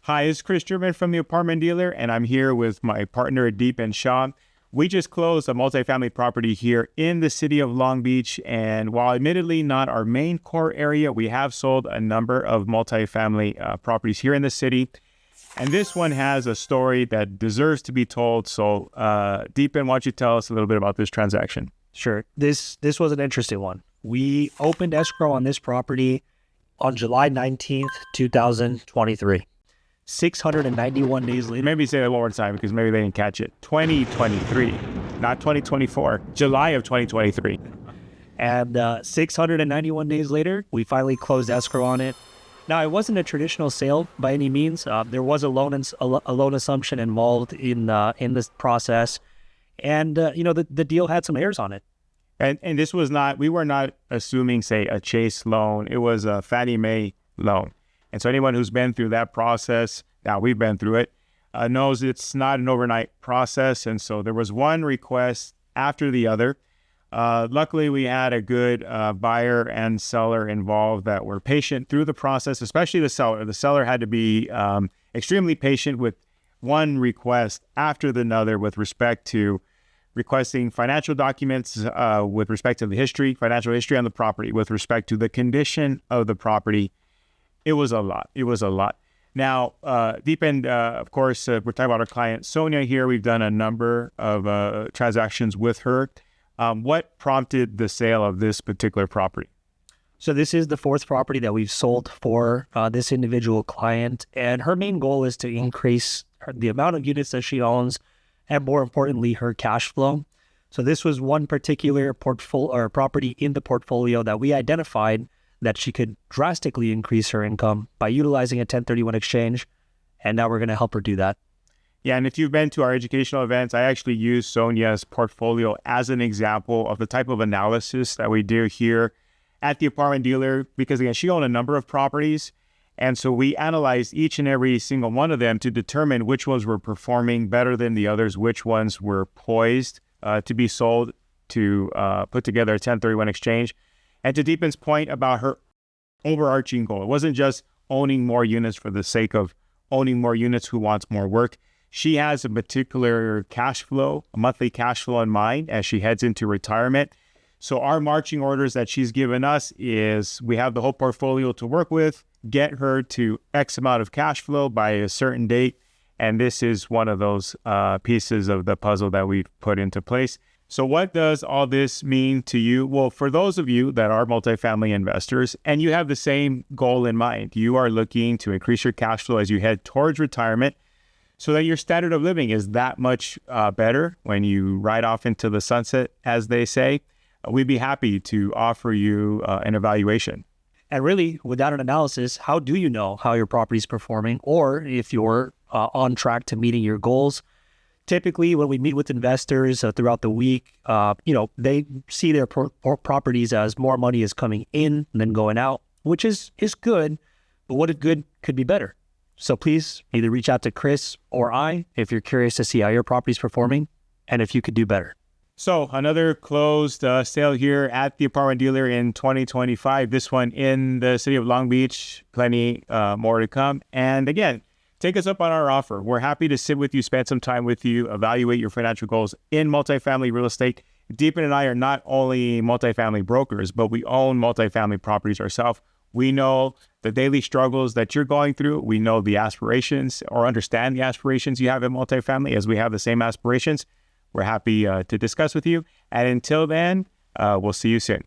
Hi, it's Kris Deepen from the Apartment Dealer, and I'm here with my partner, Deepen Shah. We just closed a multifamily property here in the city of Long Beach, and while admittedly not our main core area, we have sold a number of multifamily properties here in the city. And this one has a story that deserves to be told. So, Deepen, why don't you tell us a little bit about this transaction? Sure. This was an interesting one. We opened escrow on this property on July 19th, 2023. 691 days later. Maybe say that one more time because maybe they didn't catch it. 2023, not 2024, July of 2023. And 691 days later, we finally closed escrow on it. Now, it wasn't a traditional sale by any means. There was a loan assumption involved in this process. And, the deal had some errors on it. And this was not, we were not assuming, say, a Chase loan. It was a Fannie Mae loan. And so anyone who's been through that process, now we've been through it, knows it's not an overnight process. And so there was one request after the other. Luckily, we had a good buyer and seller involved that were patient through the process, especially the seller. The seller had to be extremely patient with one request after another with respect to requesting financial documents, with respect to the financial history on the property, with respect to the condition of the property. It was a lot. Now, Deepen, of course, we're talking about our client, Sonia, here. We've done a number of transactions with her. What prompted the sale of this particular property? So this is the fourth property that we've sold for this individual client. And her main goal is to increase the amount of units that she owns and, more importantly, her cash flow. So this was one particular property in the portfolio that we identified that she could drastically increase her income by utilizing a 1031 exchange. And now we're going to help her do that. Yeah, and if you've been to our educational events, I actually use Sonia's portfolio as an example of the type of analysis that we do here at the Apartment Dealer, because again, she owned a number of properties. And so we analyzed each and every single one of them to determine which ones were performing better than the others, which ones were poised to be sold, to put together a 1031 exchange. And to Deepen's point about her overarching goal, it wasn't just owning more units for the sake of owning more units who wants more work. She has a particular cash flow, a monthly cash flow in mind as she heads into retirement. So our marching orders that she's given us is we have the whole portfolio to work with, get her to X amount of cash flow by a certain date. And this is one of those pieces of the puzzle that we've put into place. So what does all this mean to you? Well, for those of you that are multifamily investors and you have the same goal in mind, you are looking to increase your cash flow as you head towards retirement so that your standard of living is that much better when you ride off into the sunset, as they say. We'd be happy to offer you an evaluation. And really, without an analysis, how do you know how your property is performing or if you're on track to meeting your goals? Typically, when we meet with investors throughout the week, they see their properties as more money is coming in than going out, which is good, but what if good could be better? So please either reach out to Kris or I if you're curious to see how your property is performing and if you could do better. So another closed sale here at the Apartment Dealer in 2025. This one in the city of Long Beach. Plenty more to come. And again, take us up on our offer. We're happy to sit with you, spend some time with you, evaluate your financial goals in multifamily real estate. Deepen and I are not only multifamily brokers, but we own multifamily properties ourselves. We know the daily struggles that you're going through. We know the aspirations or understand the aspirations you have in multifamily as we have the same aspirations. We're happy to discuss with you. And until then, we'll see you soon.